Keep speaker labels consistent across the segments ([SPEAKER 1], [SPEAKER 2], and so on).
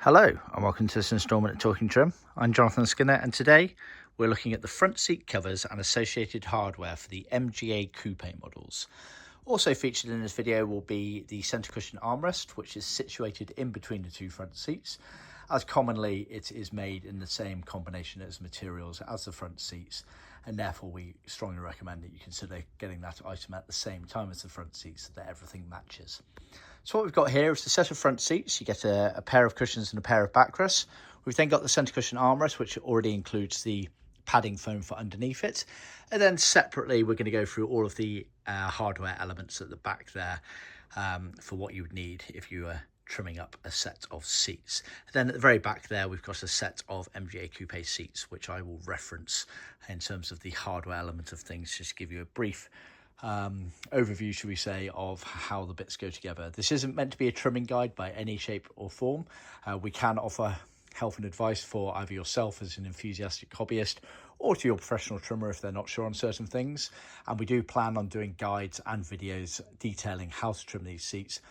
[SPEAKER 1] Hello and welcome to this instalment of Talkin Trim. I'm Jonathon Skinner and today we're looking at the front seat covers and associated hardware for the MGA Coupe models. Also featured in this video will be the centre cushion armrest, which is situated in between the two front seats, as commonly it is made in the same combination as materials as the front seats, and therefore we strongly recommend that you consider getting that item at the same time as the front seats so that everything matches. So what we've got here is the set of front seats. You get a pair of cushions and a pair of backrests. We've then got the centre cushion armrest, which already includes the padding foam for underneath it. And then separately, we're going to go through all of the hardware elements at the back there for what you would need if you were trimming up a set of seats. And then at the very back there, we've got a set of MGA Coupe seats, which I will reference in terms of the hardware element of things, just to give you a brief overview, should we say, of how the bits go together. This isn't meant to be a trimming guide by any shape or form. We can offer help and advice for either yourself as an enthusiastic hobbyist or to your professional trimmer if they're not sure on certain things. And we do plan on doing guides and videos detailing how to trim these seats.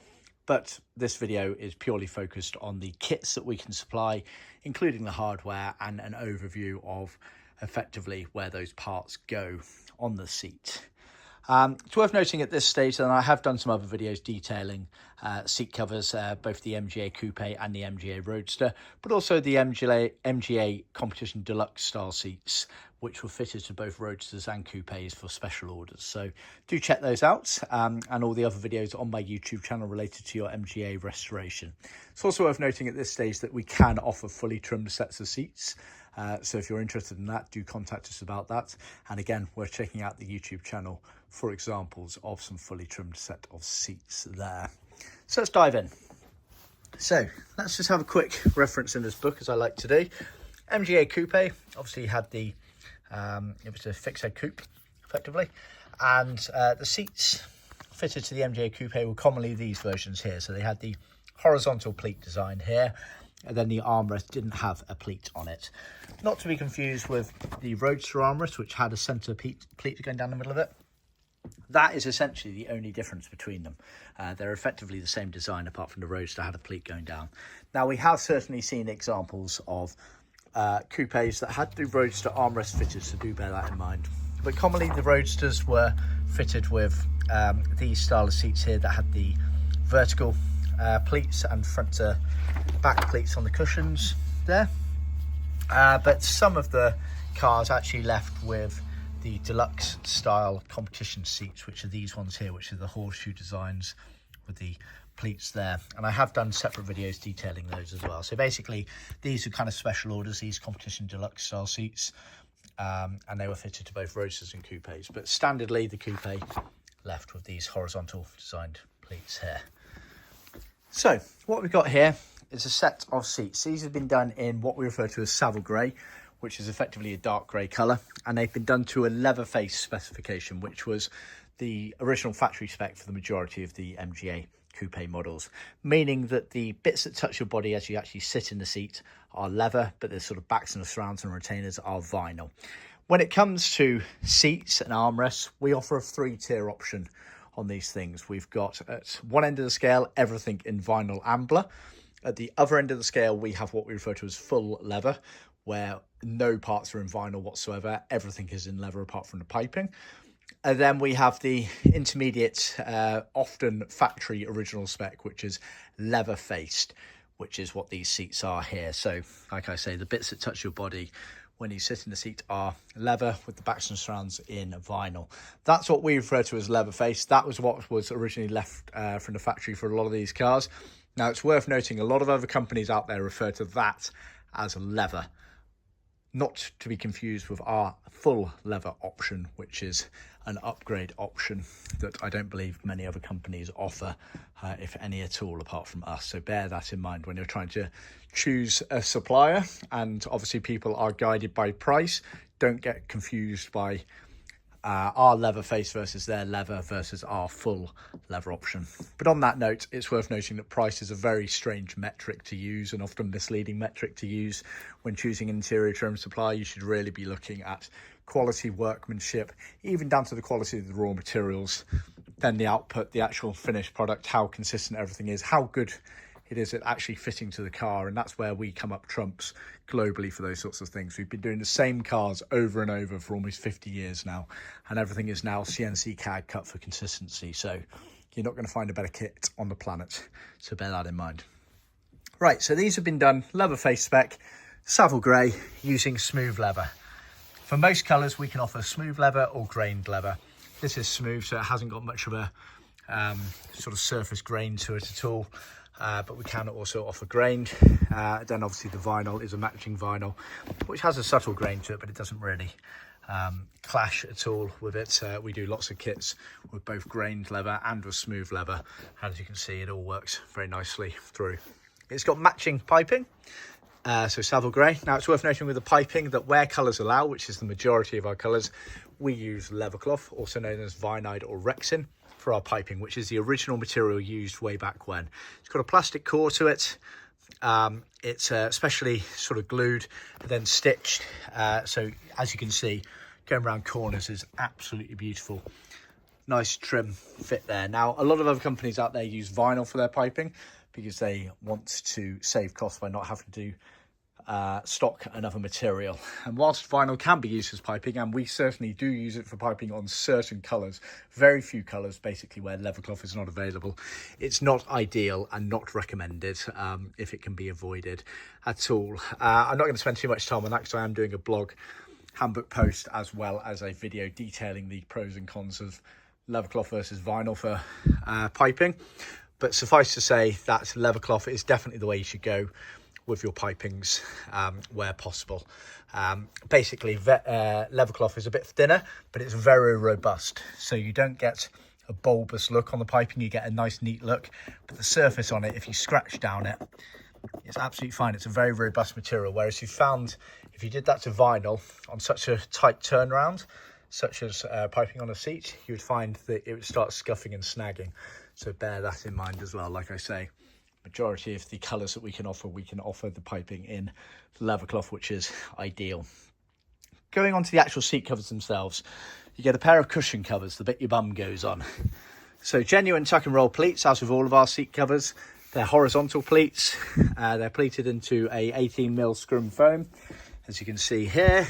[SPEAKER 1] But this video is purely focused on the kits that we can supply, including the hardware and an overview of effectively where those parts go on the seat. It's worth noting at this stage that I have done some other videos detailing seat covers, both the MGA Coupe and the MGA Roadster, but also the MGA Competition Deluxe style seats, which were fitted to both Roadsters and Coupes for special orders. So do check those out, and all the other videos on my YouTube channel related to your MGA restoration. It's also worth noting at this stage that we can offer fully trimmed sets of seats. So if you're interested in that, do contact us about that. And again, we're checking out the YouTube channel for examples of some fully trimmed set of seats there. So let's dive in. So let's just have a quick reference in this book, as I like to do. MGA Coupe obviously had the, it was a fixed head coupe, effectively. And the seats fitted to the MGA Coupe were commonly these versions here. So they had the horizontal pleat design here, and then the armrest didn't have a pleat on it. Not to be confused with the Roadster armrest, which had a centre pleat going down the middle of it. That is essentially the only difference between them. They're effectively the same design, apart from the Roadster had a pleat going down. Now, we have certainly seen examples of coupes that had the Roadster armrest fitted, so do bear that in mind. But commonly, the Roadsters were fitted with these style of seats here that had the vertical pleats and front to back pleats on the cushions there. But some of the cars actually left with the deluxe style competition seats, which are these ones here, which are the horseshoe designs with the pleats there. And I have done separate videos detailing those as well. So basically, these are kind of special orders, these competition deluxe style seats, and they were fitted to both Roadsters and Coupes. But standardly, the Coupe left with these horizontal designed pleats here. So what we've got here is a set of seats. These have been done in what we refer to as Savile grey, which is effectively a dark grey colour, and they've been done to a Leatherfaced specification, which was the original factory spec for the majority of the MGA Coupe models, meaning that the bits that touch your body as you actually sit in the seat are leather, but the sort of backs and the surrounds and retainers are vinyl. When it comes to seats and armrests, we offer a 3-tier option on these things. We've got at one end of the scale everything in vinyl ambler. At the other end of the scale, we have what we refer to as full leather, where no parts are in vinyl whatsoever. Everything is in leather apart from the piping. And then we have the intermediate, often factory original spec, which is leather-faced, which is what these seats are here. So, like I say, the bits that touch your body when you sit in the seat are leather with the backs and surrounds in vinyl. That's what we refer to as leather-faced. That was what was originally left from the factory for a lot of these cars. Now, it's worth noting a lot of other companies out there refer to that as leather, not to be confused with our full leather option, which is an upgrade option that I don't believe many other companies offer, if any at all, apart from us. So bear that in mind when you're trying to choose a supplier. And obviously people are guided by price. Don't get confused by our leather face versus their leather versus our full leather option. But on that note, it's worth noting that price is a very strange metric to use and often misleading metric to use when choosing an interior trim supplier. You should really be looking at quality workmanship, even down to the quality of the raw materials, then the output, the actual finished product, how consistent everything is, how good
[SPEAKER 2] it is at actually fitting to the car, and that's where we come up trumps globally for those sorts of things. We've been doing the same cars over and over for almost 50 years now, and everything is now CNC-CAD cut for consistency. So you're not going to find a better kit on the planet, so bear that in mind. Right, so these have been done Leatherfaced spec, Savile grey, using smooth leather. For most colours we can offer smooth leather or grained leather. This is smooth, so it hasn't got much of a sort of surface grain to it at all, but we can also offer grained. Then obviously the vinyl is a matching vinyl, which has a subtle grain to it, but it doesn't really clash at all with it. We do lots of kits with both grained leather and with smooth leather, and as you can see, it all works very nicely through. It's got matching piping, so Savile grey. Now it's worth noting with the piping that where colours allow, which is the majority of our colours, we use leather cloth, also known as vinide or Rexin, for our piping, which is the original material used way back when. It's got a plastic core to it. It's specially sort of glued and then stitched. So as you can see, going around corners is absolutely beautiful. Nice trim fit there. Now, a lot of other companies out there use vinyl for their piping because they want to save costs by not having to stock another material. And whilst vinyl can be used as piping, and we certainly do use it for piping on certain colours, very few colours basically where leather cloth is not available, it's not ideal and not recommended if it can be avoided at all. I'm not going to spend too much time on that because I am doing a blog handbook post as well as a video detailing the pros and cons of leather cloth versus vinyl for piping. But suffice to say that leather cloth is definitely the way you should go with your pipings where possible. Basically, leather cloth is a bit thinner, but it's very robust. So you don't get a bulbous look on the piping, you get a nice neat look. But the surface on it, if you scratch down it, it's absolutely fine. It's a very robust material. Whereas you found, if you did that to vinyl on such a tight turnaround, such as piping on a seat, you would find that it would start scuffing and snagging. So bear that in mind as well. Like I say, majority of the colours that we can offer the piping in leather cloth, which is ideal. Going on to the actual seat covers themselves, you get a pair of cushion covers, the bit your bum goes on. So genuine tuck and roll pleats, as with all of our seat covers. They're horizontal pleats. They're pleated into a 18mm scrum foam, as you can see here.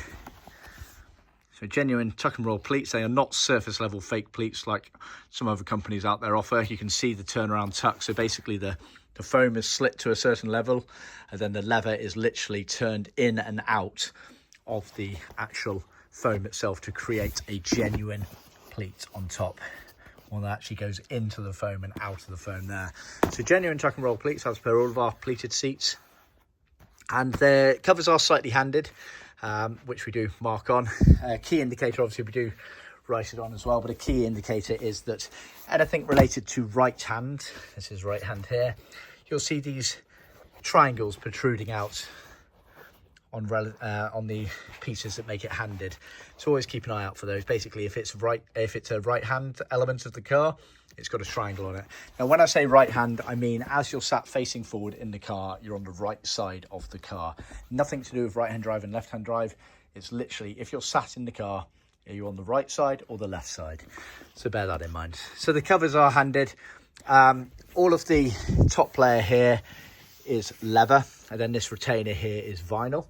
[SPEAKER 2] So genuine tuck and roll pleats. They are not surface level fake pleats like some other companies out there offer. You can see the turnaround tuck. So basically the foam is slit to a certain level, and then the leather is literally turned in and out of the actual foam itself to create a genuine pleat on top. One that actually goes into the foam and out of the foam there. So genuine tuck and roll pleats as per all of our pleated seats. And the covers are slightly handed, which we do mark on. Key indicator, obviously we do write it on as well, but a key indicator is that anything related to right hand, this is right hand here, you'll see these triangles protruding out on the pieces that make it handed. So always keep an eye out for those. Basically, if it's a right hand element of the car, it's got a triangle on it. Now, when I say right hand, I mean as you're sat facing forward in the car, you're on the right side of the car. Nothing to do with right hand drive and left hand drive. It's literally, if you're sat in the car, are you on the right side or the left side? So bear that in mind. So the covers are handed. All of the top layer here is leather, and then this retainer here is vinyl.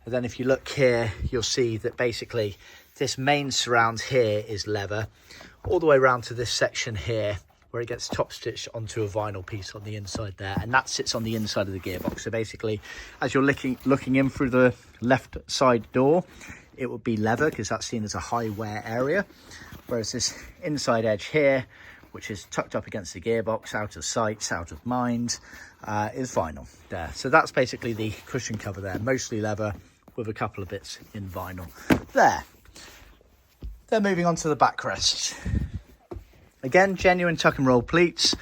[SPEAKER 2] And then if you look here, you'll see that basically this main surround here is leather, all the way around to this section here where it gets top stitched onto a vinyl piece on the inside there, and that sits on the inside of the gearbox. So basically, as you're looking in through the left side door, it would be leather because that's seen as a high wear area, whereas this inside edge here, which is tucked up against the gearbox, out of sight, out of mind, is vinyl there. So that's basically the cushion cover there, mostly leather with a couple of bits in vinyl there. Then moving on to the backrest. Again, genuine tuck and roll pleats,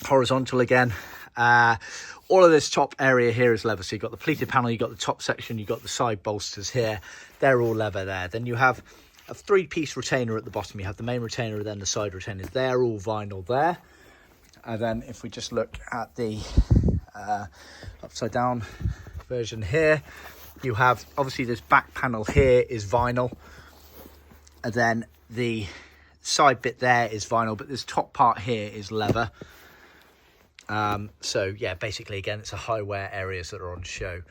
[SPEAKER 2] horizontal again. All of this top area here is leather. So you've got the pleated panel, you've got the top section, you've got the side bolsters here. They're all leather there. Then you have a 3-piece retainer at the bottom. You have the main retainer and then the side retainers. They're all vinyl there. And then if we just look at the upside down version here, you have obviously this back panel here is vinyl. And then the side bit there is vinyl, but this top part here is leather.
[SPEAKER 1] So yeah, basically again, it's a high wear areas that are on show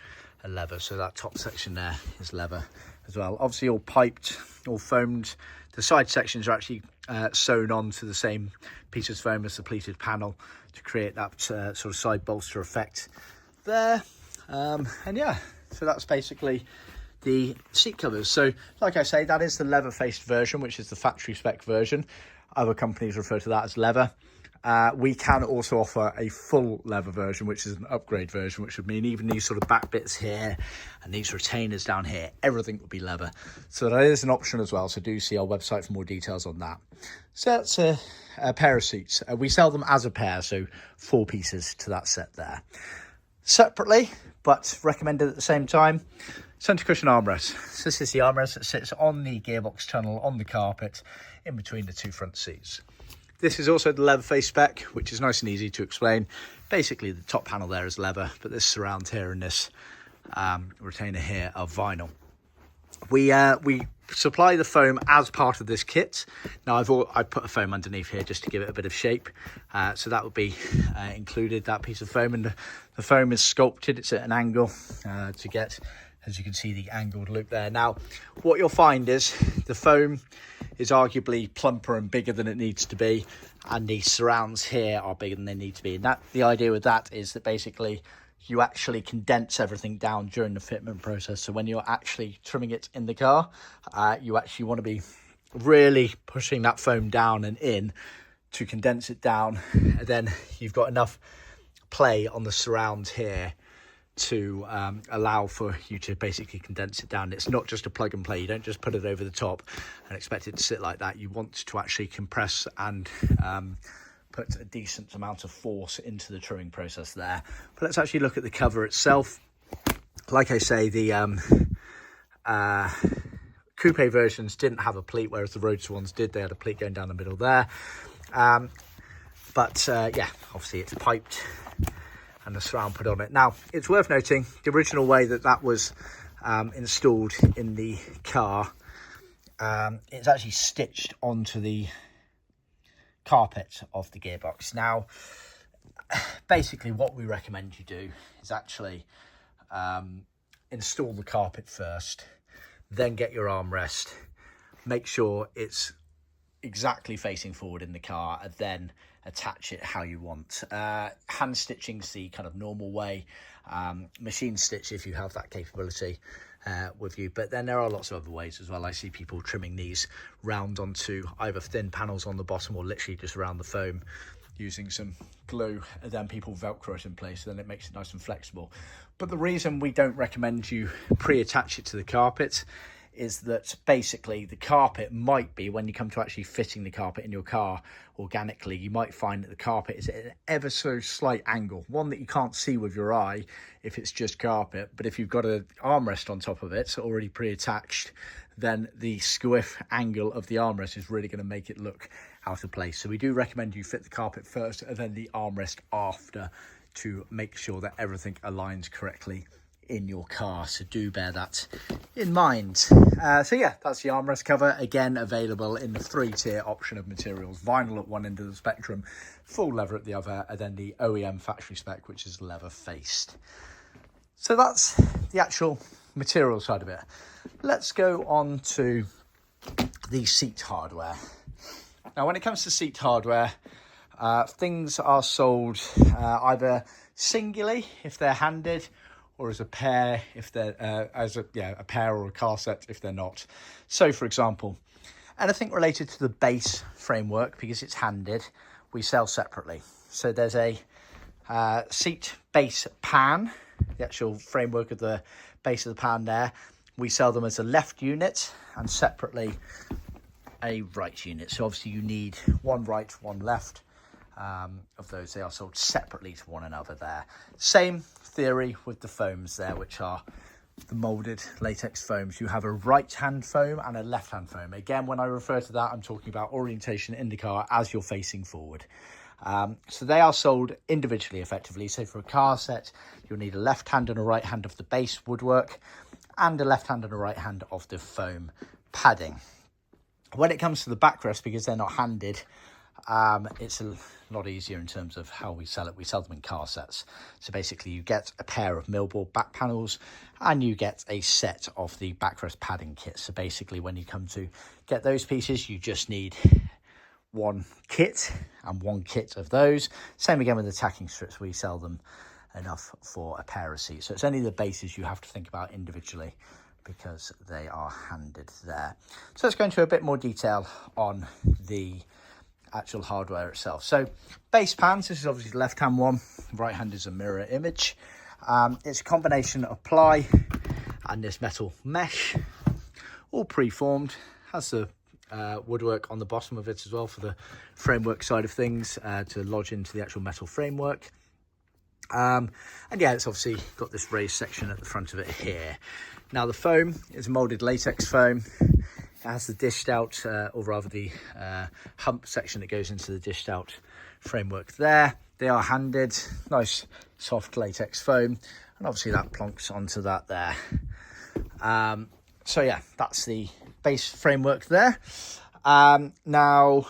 [SPEAKER 1] are leather. So that top section there is leather as well. Obviously all piped, all foamed. The side sections are actually sewn onto the same piece of foam as the pleated panel to create that sort of side bolster effect there. And yeah, so that's basically the seat covers. So like I say, that is the leather-faced version, which is the factory spec version. Other companies refer to that as leather. We can also offer a full leather version, which is an upgrade version, which would mean even these sort of back bits here and these retainers down here, everything would be leather. So that is an option as well. So do see our website for more details on that. So that's a pair of seats. We sell them as a pair, so 4 pieces to that set there. Separately, but recommended at the same time, centre cushion armrest. So this is the armrest that sits on the gearbox tunnel on the carpet in between the 2 front seats. This is also the Leatherfaced spec, which is nice and easy to explain. Basically, the top panel there is leather, but this surround here and this retainer here are vinyl. We supply the foam as part of this kit. Now I put a foam underneath here just to give it a bit of shape, so that would be included, that piece of foam, and the foam is sculpted. It's at an angle to get, as you can see, the angled loop there. Now what you'll find is the foam is arguably plumper and bigger than it needs to be, and the surrounds here are bigger than they need to be. And that the idea with that is that basically you actually condense everything down during the fitment process. So when you're actually trimming it in the car, you actually want to be really pushing that foam down and in to condense it down. And then you've got enough play on the surrounds here to allow for you to basically condense it down. It's not just a plug and play. You don't just put it over the top and expect it to sit like that. You want to actually compress and put a decent amount of force into the trimming process there. But let's actually look at the cover itself. Like I say, the coupe versions didn't have a pleat, whereas the Roadster ones did. They had a pleat going down the middle there. Yeah, obviously it's piped and the surround put on it. Now, it's worth noting the original way that that was installed in the car, it's actually stitched onto the carpet of the gearbox. Now, basically what we recommend you do is actually install the carpet first, then get your armrest, make sure it's exactly facing forward in the car, and then attach it how you want. Hand stitching's the kind of normal way, machine stitch if you have that capability with you, but then there are lots of other ways as well. I see people trimming these round onto either thin panels on the bottom or literally just around the foam using some glue, and then people velcro it in place, then it makes it nice and flexible. But the reason we don't recommend you pre-attach it to the carpet is that basically the carpet might be, when you come to actually fitting the carpet in your car organically, you might find that the carpet is at an ever so slight angle, one that you can't see with your eye if it's just carpet. But if you've got an armrest on top of it, so already pre-attached, then the squiff angle of the armrest is really going to make it look out of place. So we do recommend you fit the carpet first and then the armrest after, to make sure that everything aligns correctly in your car. So do bear that in mind. So yeah, that's the armrest cover, again available in the 3-tier option of materials: vinyl at one end of the spectrum, full leather at the other, and then the OEM factory spec, which is leather faced. So that's the actual material side of it. Let's go on to the seat hardware. Now, when it comes to seat hardware, things are sold either singly if they're handed, or as a pair if they're a pair or a car set if they're not. So for example, anything related to the base framework, because it's handed, we sell separately. So there's a seat base pan, the actual framework of the base of the pan there. We sell them as a left unit and separately a right unit. So obviously you need one right, one left. Of those, they are sold separately to one another there. Same theory with the foams there, which are the molded latex foams. You have a right hand foam and a left hand foam. Again, when I refer to that, I'm talking about orientation in the car as you're facing forward. So they are sold individually effectively. So for a car set, you'll need a left hand and a right hand of the base woodwork, and a left hand and a right hand of the foam padding. When it comes to the backrest, because they're not handed, it's a lot easier in terms of how we sell it. We sell them in car sets. So basically you get a pair of millboard back panels and you get a set of the backrest padding kit. So basically when you come to get those pieces, you just need one kit and one kit of those. Same again with the tacking strips. We sell them enough for a pair of seats. So it's only the bases you have to think about individually because they are handed there. So let's go into a bit more detail on the actual hardware itself. So base pans, this is obviously the left hand one, right hand is a mirror image. It's a combination of ply and this metal mesh, all preformed, has the woodwork on the bottom of it as well for the framework side of things to lodge into the actual metal framework. And yeah, it's obviously got this raised section at the front of it here. Now the foam is molded latex foam. It has the dished out, or rather the hump section that goes into the dished out framework there. They are handed, nice soft latex foam, and obviously that plonks onto that there. So yeah, that's the base framework there. Now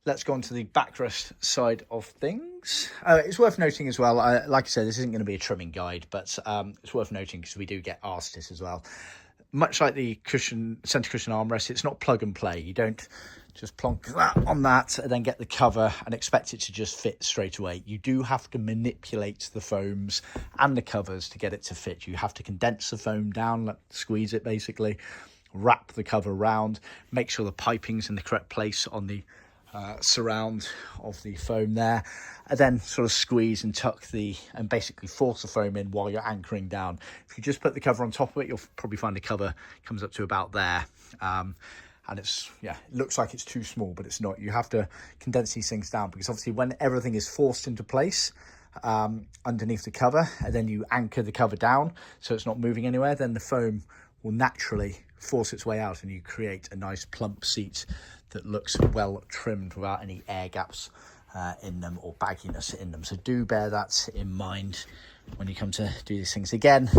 [SPEAKER 1] let's go on to the backrest side of things. It's worth noting as well, like I said, this isn't going to be a trimming guide, but it's worth noting because we do get asked this as well. Much like the centre cushion armrest, it's not plug and play. You don't just plonk that on that and then get the cover and expect it to just fit straight away. You do have to manipulate the foams and the covers to get it to fit. You have to condense the foam down, squeeze it basically, wrap the cover around, make sure the piping's in the correct place on the surround of the foam there, and then sort of squeeze and tuck and basically force the foam in while you're anchoring down. If you just put the cover on top of it, you'll probably find the cover comes up to about there, and it's, yeah, it looks like it's too small, but it's not. You have to condense these things down because obviously when everything is forced into place underneath the cover, and then you anchor the cover down so it's not moving anywhere, then the foam will naturally force its way out and you create a nice plump seat that looks well trimmed without any air gaps in them or bagginess in them. So do bear that in mind when you come to do these things. Again,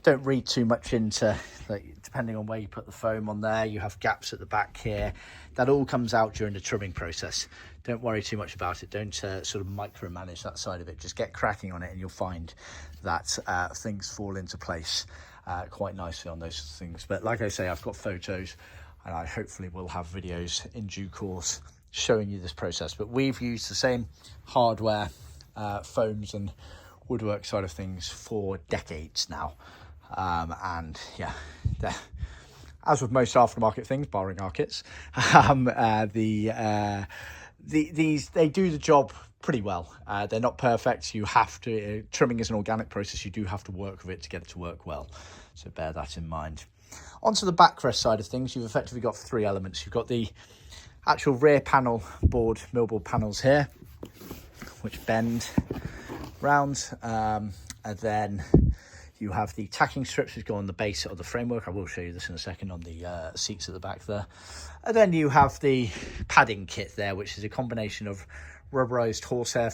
[SPEAKER 1] don't read too much into, like, depending on where you put the foam on there, you have gaps at the back here. That all comes out during the trimming process. Don't worry too much about it. Don't sort of micromanage that side of it. Just get cracking on it and you'll find that things fall into place quite nicely on those things. But like I say, I've got photos and I hopefully will have videos in due course showing you this process. But we've used the same hardware, foams and woodwork side of things for decades now. And yeah, as with most aftermarket things, barring our kits, these they do the job pretty well. They're not perfect. You have to, trimming is an organic process. You do have to work with it to get it to work well. So bear that in mind. Onto the backrest side of things, you've effectively got three elements. You've got the actual rear panel board, millboard panels here, which bend round, and then you have the tacking strips which go on the base of the framework. I will show you this in a second on the seats at the back there. And then you have the padding kit there, which is a combination of rubberized horsehair,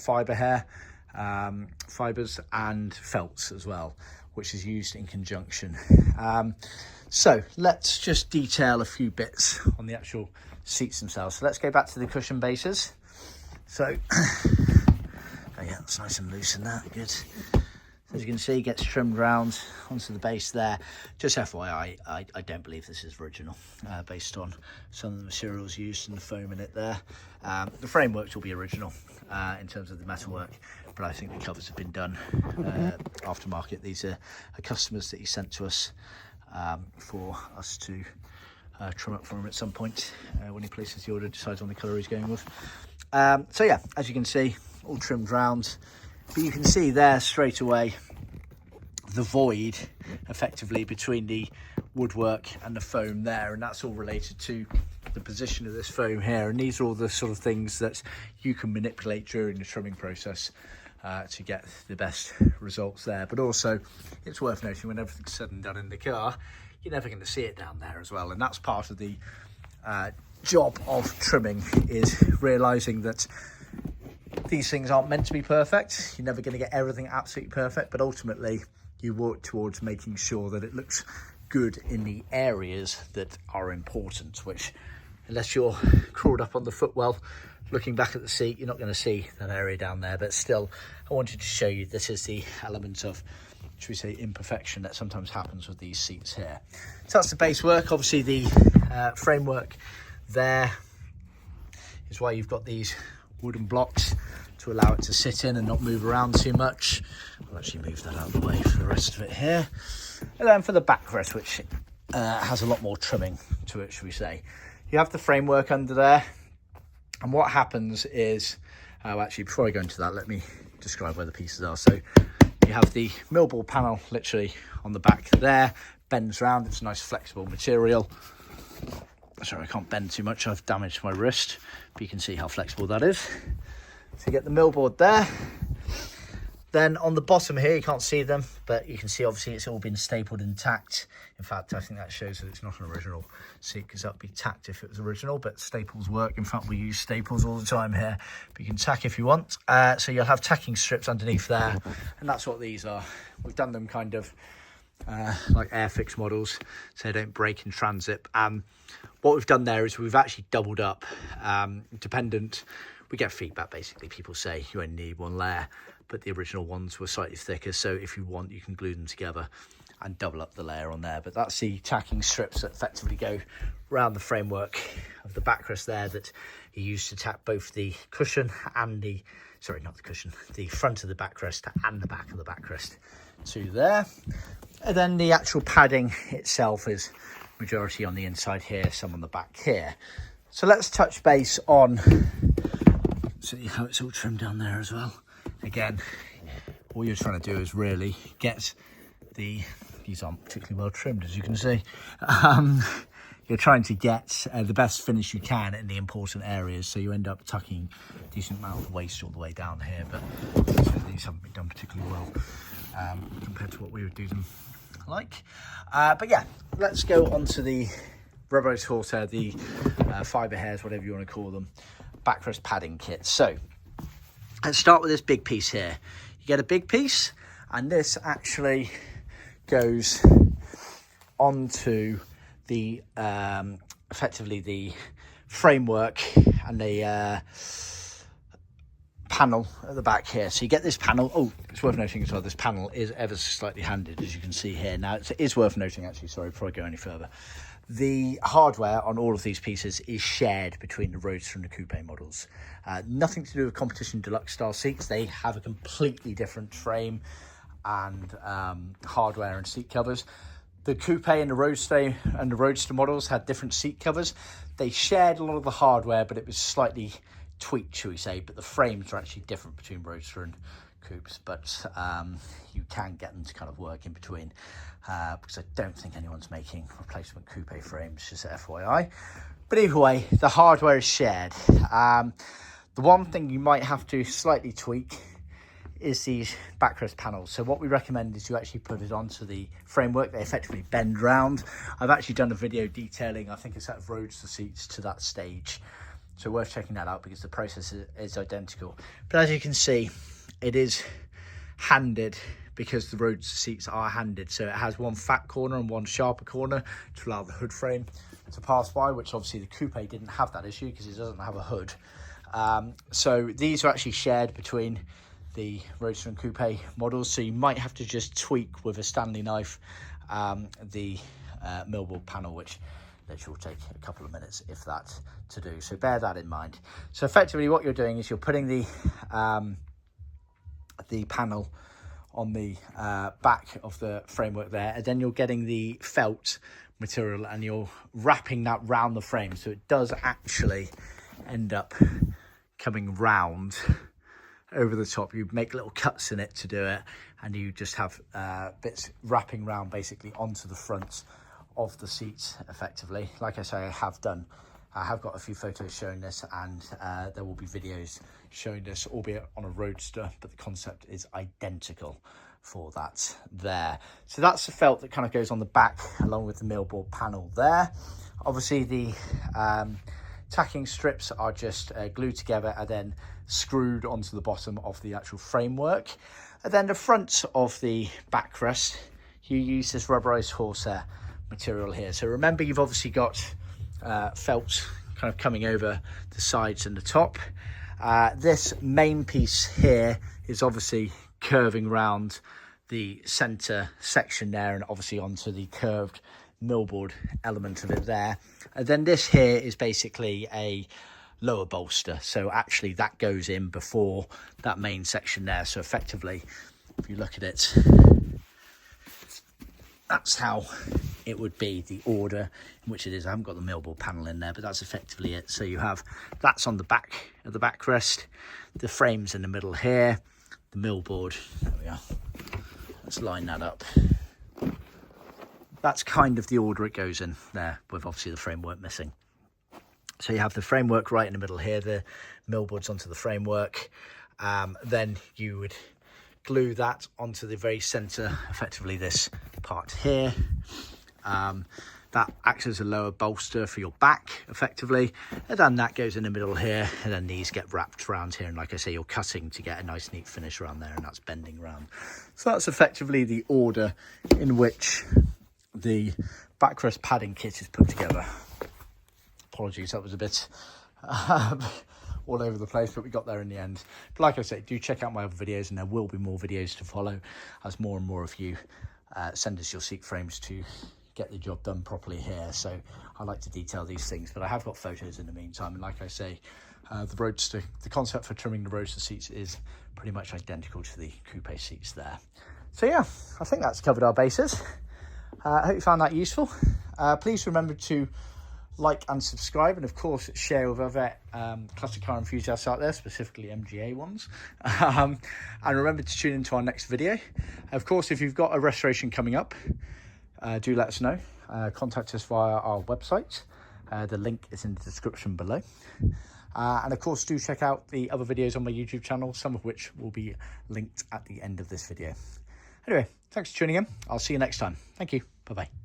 [SPEAKER 1] fibers and felts as well, which is used in conjunction. So let's just detail a few bits on the actual seats themselves. So let's go back to the cushion bases. So, oh yeah, it's nice and loose in that, good. As you can see, it gets trimmed round onto the base there. Just FYI, I don't believe this is original, based on some of the materials used and the foam in it there. The frameworks will be original in terms of the metalwork, but I think the covers have been done aftermarket. These are customers that he sent to us for us to trim up for him at some point when he places the order, decides on the colour he's going with. So yeah, as you can see, all trimmed round. But you can see there straight away the void effectively between the woodwork and the foam there, and that's all related to the position of this foam here. And these are all the sort of things that you can manipulate during the trimming process to get the best results there. But also it's worth noting, when everything's said and done in the car, you're never going to see it down there as well. And that's part of the job of trimming, is realizing that these things aren't meant to be perfect. You're never going to get everything absolutely perfect, but ultimately you work towards making sure that it looks good in the areas that are important, which, unless you're crawled up on the footwell looking back at the seat, you're not going to see that area down there, but still I wanted to show you this is the element of, should we say, imperfection that sometimes happens with these seats here. So that's the base work. Obviously the framework there is why you've got these wooden blocks to allow it to sit in and not move around too much. I'll actually move that out of the way for the rest of it here. And then for the backrest, which has a lot more trimming to it, should we say, you have the framework under there. And what happens is, actually before I go into that, let me describe where the pieces are. So you have the millboard panel literally on the back there, bends round. It's a nice flexible material. Sorry, I can't bend too much, I've damaged my wrist, but you can see how flexible that is. So you get the millboard there. Then on the bottom here, you can't see them, but you can see obviously it's all been stapled and tacked. In fact, I think that shows that it's not an original seat, because that would be tacked if it was original, but staples work. In fact, we use staples all the time here, but you can tack if you want. So you'll have tacking strips underneath there, and that's what these are. We've done them kind of like Airfix models, so they don't break in transit. What we've done there is we've actually doubled up, dependent. We get feedback, basically, people say you only need one layer, but the original ones were slightly thicker, so if you want, you can glue them together and double up the layer on there. But that's the tacking strips that effectively go around the framework of the backrest there, that you use to tack both the cushion and the, sorry, not the cushion, the front of the backrest and the back of the backrest to there. And then the actual padding itself is majority on the inside here, some on the back here. So let's touch base on, see how it's all trimmed down there as well. Again, all you're trying to do is really get these aren't particularly well trimmed, as you can see. You're trying to get the best finish you can in the important areas, so you end up tucking a decent amount of waste all the way down here, but these haven't been done particularly well compared to what we would do them like. But yeah, let's go on to the rubberized horsehair, the fibre hairs, whatever you want to call them, backrest padding kit. So let's start with this big piece here. You get a big piece, and this actually goes onto the effectively the framework and the panel at the back here. So you get this panel. Oh, it's worth noting as well, this panel is ever so slightly handed, as you can see here. Now it is worth noting, actually, sorry, before I go any further, the hardware on all of these pieces is shared between the Roadster and the Coupe models. Nothing to do with competition deluxe style seats. They have a completely different frame and hardware and seat covers. The Coupe and the Roadster models had different seat covers. They shared a lot of the hardware, but it was slightly tweaked, shall we say. But the frames are actually different between Roadster and Coupes, but you can get them to kind of work in between, because I don't think anyone's making replacement Coupe frames, just FYI. But either way, the hardware is shared. The one thing you might have to slightly tweak is these backrest panels. So what we recommend is you actually put it onto the framework. They effectively bend round. I've actually done a video detailing, I think, a set of Roadster seats to that stage, so worth checking that out, because the process is identical. But as you can see, it is handed, because the Roadster seats are handed. So it has one fat corner and one sharper corner to allow the hood frame to pass by, which obviously the Coupe didn't have that issue because it doesn't have a hood. So these are actually shared between the Roadster and Coupe models, so you might have to just tweak with a Stanley knife the millboard panel, which will take a couple of minutes, if that, to do. So bear that in mind. So effectively what you're doing is you're putting the panel on the back of the framework there, and then you're getting the felt material and you're wrapping that round the frame, so it does actually end up coming round over the top. You make little cuts in it to do it, and you just have bits wrapping round basically onto the front of the seats effectively. Like I say, I have got a few photos showing this, and there will be videos showing this, albeit on a Roadster, but the concept is identical for that there. So that's the felt that kind of goes on the back along with the millboard panel there. Obviously the tacking strips are just glued together and then screwed onto the bottom of the actual framework. And then the front of the backrest, you use this rubberized horsehair material here. So remember, you've obviously got felt kind of coming over the sides and the top. This main piece here is obviously curving round the center section there and obviously onto the curved millboard element of it there. And then this here is basically a lower bolster, so actually that goes in before that main section there. So effectively, if you look at it, that's how it would be, the order in which it is. I haven't got the millboard panel in there, but that's effectively it. So you have, that's on the back of the backrest, the frame's in the middle here, the millboard, there we are. Let's line that up. That's kind of the order it goes in there, with obviously the framework missing. So you have the framework right in the middle here, the millboards onto the framework. Then you would glue that onto the very center, effectively this part here. That acts as a lower bolster for your back, effectively. And then that goes in the middle here, and then these get wrapped around here. And like I say, you're cutting to get a nice neat finish around there, and that's bending round. So that's effectively the order in which the backrest padding kit is put together. Apologies, that was a bit all over the place, but we got there in the end. But like I say, do check out my other videos, and there will be more videos to follow as more and more of you send us your seat frames to get the job done properly here. So I like to detail these things, but I have got photos in the meantime. And like I say, the concept for trimming the roadster seats is pretty much identical to the coupe seats there. So yeah, I think that's covered our bases. I hope you found that useful. Please remember to like and subscribe, and of course share with other classic car enthusiasts out there, specifically MGA ones. And remember to tune into our next video. Of course, if you've got a restoration coming up, do let us know. Contact us via our website. The link is in the description below. And of course, do check out the other videos on my YouTube channel, some of which will be linked at the end of this video. Anyway, thanks for tuning in. I'll see you next time. Thank you. Bye-bye.